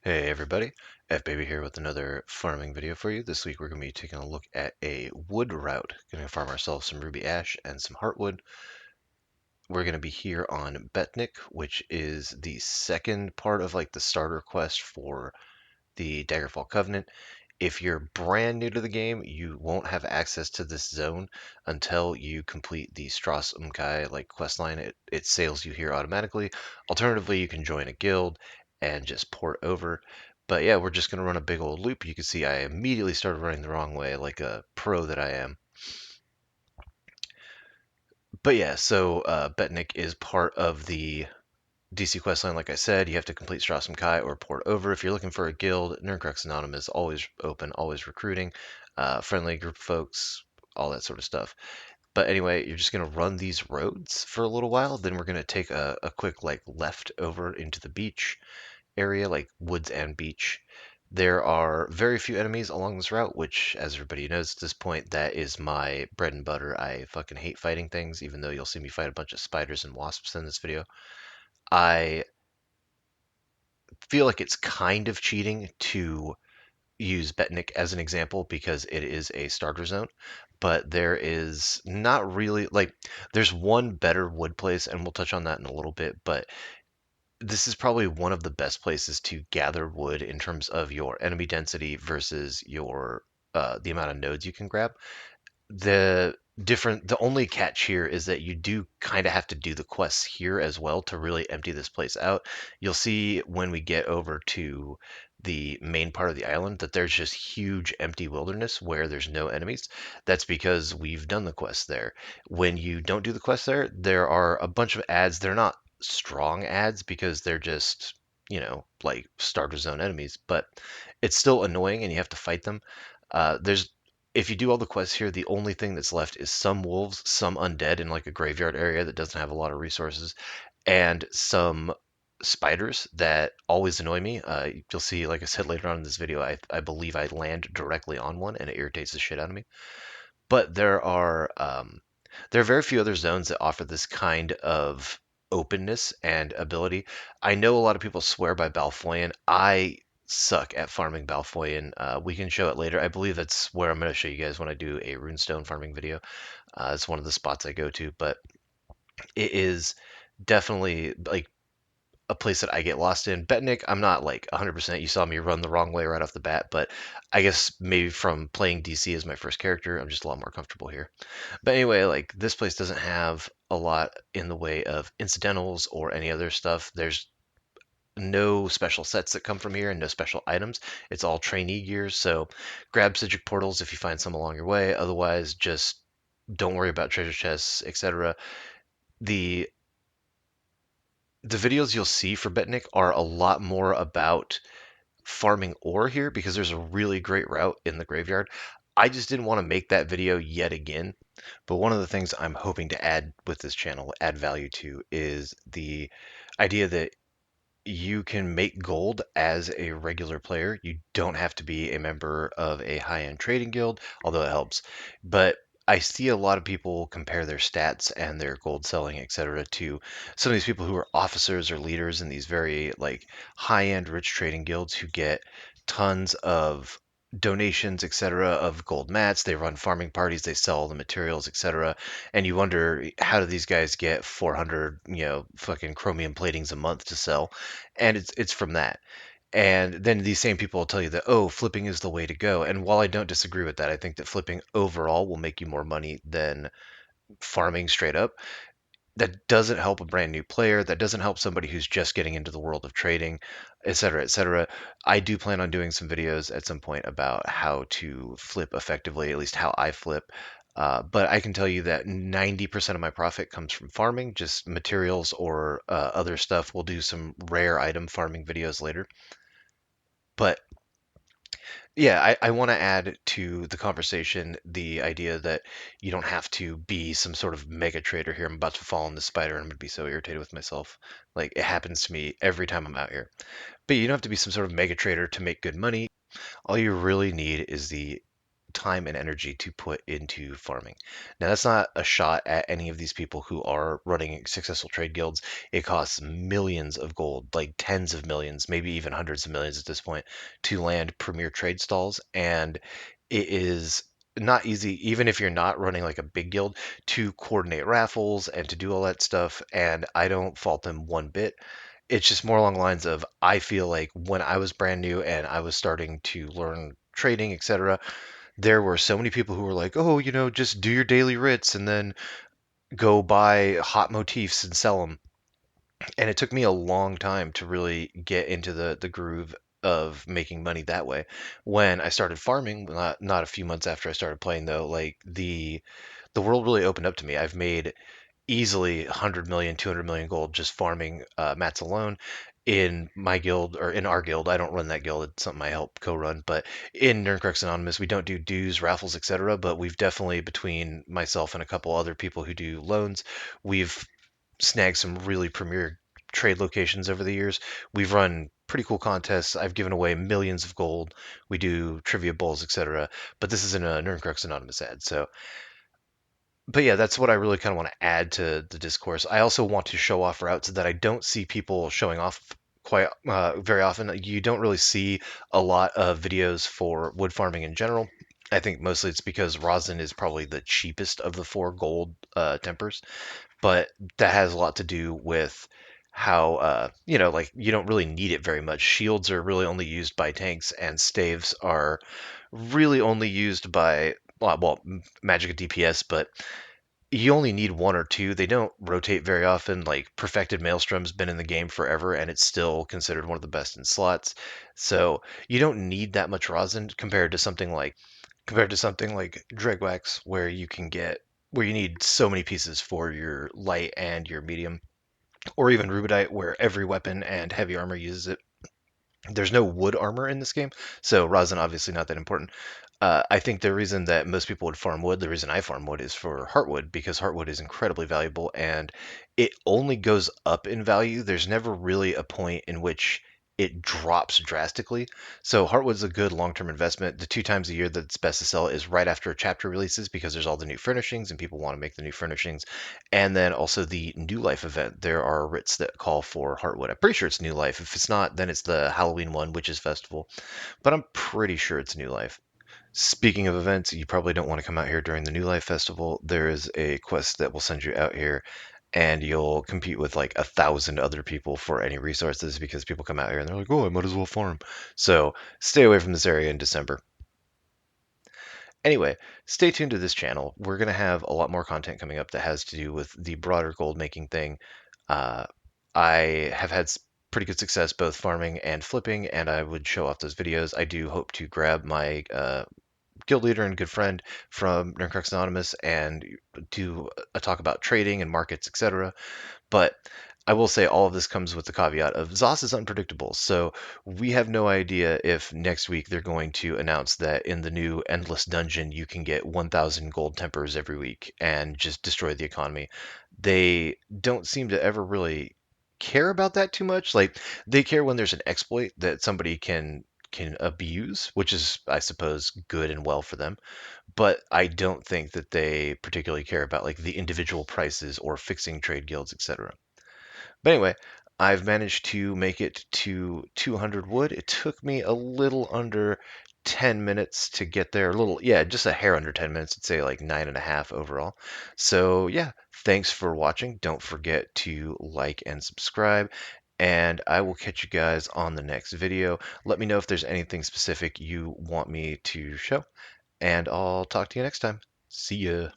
Hey everybody, F-Baby here with another farming video for you. This week we're going to be taking a look at a wood route. Going to farm ourselves some ruby ash and some heartwood. We're going to be here on Betnikh, which is the second part of like the starter quest for the Daggerfall Covenant. If you're brand new to the game, you won't have access to this zone until you complete the Stras Umkai like quest line. It sails you here automatically. Alternatively, you can join a guild and just port over. But yeah, we're just gonna run a big old loop. You can see I immediately started running the wrong way, like a pro that I am. But yeah, so Betnikh is part of the DC questline, like I said. You have to complete Strasm Kai or port over. If you're looking for a guild, Nerdcrux Anonymous, always open, always recruiting, friendly group of folks, all that sort of stuff. But anyway, you're just going to run these roads for a little while. Then we're going to take a quick like left over into the beach area, like woods and beach. There are very few enemies along this route, which, as everybody knows at this point, that is my bread and butter. I fucking hate fighting things, even though you'll see me fight a bunch of spiders and wasps in this video. I feel like it's kind of cheating to use Betnikh as an example because it is a starter zone, but there is not really like there's one better wood place, and we'll touch on that in a little bit, but this is probably one of the best places to gather wood in terms of your enemy density versus your the amount of nodes you can grab. The only catch here is that you do kind of have to do the quests here as well to really empty this place out. You'll see when we get over to the main part of the island that there's just huge empty wilderness where there's no enemies. That's because we've done the quests there. When you don't do the quests there, there are a bunch of ads. They're not strong ads because they're just, like starter zone enemies, but it's still annoying and you have to fight them. There's If you do all the quests here, the only thing that's left is some wolves, some undead in like a graveyard area that doesn't have a lot of resources, and some spiders that always annoy me. You'll see, like I said later on in this video, I believe I land directly on one and it irritates the shit out of me. But there are very few other zones that offer this kind of openness and ability. I know a lot of people swear by Balfoyen. I suck at farming Balfoyen. We can show it later. I believe that's where I'm going to show you guys when I do a runestone farming video. It's one of the spots I go to, but it is definitely like a place that I get lost in. Betnikh, I'm not like 100%. You saw me run the wrong way right off the bat, but I guess maybe from playing DC as my first character, I'm just a lot more comfortable here. But anyway, like this place doesn't have a lot in the way of incidentals or any other stuff. There's no special sets that come from here and no special items. It's all trainee gears, so grab Psijic portals if you find some along your way. Otherwise, just don't worry about treasure chests, etc. The the videos you'll see for Betnikh are a lot more about farming ore here because there's a really great route in the graveyard. I just didn't want to make that video yet again. But one of the things I'm hoping to add with this channel, add value to, is the idea that you can make gold as a regular player. You don't have to be a member of a high-end trading guild, although it helps. But I see a lot of people compare their stats and their gold selling, etc., to some of these people who are officers or leaders in these very like high-end rich trading guilds who get tons of donations, etc., of gold mats. They run farming parties, they sell all the materials, etc. And you wonder how do these guys get 400, fucking chromium platings a month to sell? And it's from that. And then these same people will tell you that, oh, flipping is the way to go. And while I don't disagree with that, I think that flipping overall will make you more money than farming straight up. That doesn't help a brand new player. That doesn't help somebody who's just getting into the world of trading, et cetera, et cetera. I do plan on doing some videos at some point about how to flip effectively, at least how I flip. But I can tell you that 90% of my profit comes from farming, just materials or other stuff. We'll do some rare item farming videos later. But yeah, I want to add to the conversation the idea that you don't have to be some sort of mega trader here. I'm about to fall in the spider and I'm going to be so irritated with myself. Like it happens to me every time I'm out here. But you don't have to be some sort of mega trader to make good money. All you really need is the time and energy to put into farming. Now, that's not a shot at any of these people who are running successful trade guilds. It costs millions of gold, like tens of millions, maybe even hundreds of millions at this point, to land premier trade stalls. And it is not easy, even if you're not running like a big guild, to coordinate raffles and to do all that stuff. And I don't fault them one bit. It's just more along the lines of I feel like when I was brand new and I was starting to learn trading, etc., there were so many people who were like, "Oh, just do your daily writs and then go buy hot motifs and sell them." And it took me a long time to really get into the groove of making money that way. When I started farming, not a few months after I started playing though, like the world really opened up to me. I've made easily 100 million, 200 million gold just farming mats alone in my guild or in our guild. I don't run that guild. It's something I help co-run. But in Nerdcrux Anonymous, we don't do dues, raffles, etc. But we've definitely, between myself and a couple other people who do loans, we've snagged some really premier trade locations over the years. We've run pretty cool contests. I've given away millions of gold. We do trivia bowls, etc. But this isn't a Nerdcrux Anonymous ad. So but yeah, that's what I really kind of want to add to the discourse. I also want to show off routes that I don't see people showing off quite very often. You don't really see a lot of videos for wood farming in general. I think mostly it's because rosin is probably the cheapest of the four gold tempers, but that has a lot to do with how like you don't really need it very much. Shields are really only used by tanks, and staves are really only used by magic DPS, but you only need one or two. They don't rotate very often. Like Perfected Maelstrom's been in the game forever, and it's still considered one of the best in slots. So you don't need that much rosin compared to something like Dregwax, where you need so many pieces for your light and your medium, or even Rubedite, where every weapon and heavy armor uses it. There's no wood armor in this game, so rosin obviously not that important. I think the reason that most people would farm wood, the reason I farm wood, is for Heartwood, because Heartwood is incredibly valuable and it only goes up in value. There's never really a point in which it drops drastically. So Heartwood's a good long-term investment. The two times a year that's best to sell is right after a chapter releases, because there's all the new furnishings and people want to make the new furnishings. And then also the New Life event. There are writs that call for Heartwood. I'm pretty sure it's New Life. If it's not, then it's the Halloween one, Witches Festival. But I'm pretty sure it's New Life. Speaking of events, you probably don't want to come out here during the New Life Festival. There is a quest that will send you out here, and you'll compete with like 1,000 other people for any resources, because people come out here and they're like, "Oh, I might as well farm." So stay away from this area in December. Anyway, stay tuned to this channel. We're going to have a lot more content coming up that has to do with the broader gold making thing. Uh, I have had pretty good success both farming and flipping, and I would show off those videos. I do hope to grab my guild leader and good friend from Nerdcrux Anonymous and do a talk about trading and markets, etc. But I will say all of this comes with the caveat of ZOS is unpredictable. So we have no idea if next week they're going to announce that in the new Endless Dungeon you can get 1,000 gold tempers every week and just destroy the economy. They don't seem to ever really care about that too much. Like they care when there's an exploit that somebody can abuse, which is, I suppose, good and well for them. But I don't think that they particularly care about like the individual prices or fixing trade guilds, etc. But anyway, I've managed to make it to 200 wood. It took me a little under 10 minutes to get there. Yeah, just a hair under 10 minutes. I'd say like 9.5 overall. So yeah, thanks for watching. Don't forget to like and subscribe. And I will catch you guys on the next video. Let me know if there's anything specific you want me to show. And I'll talk to you next time. See ya.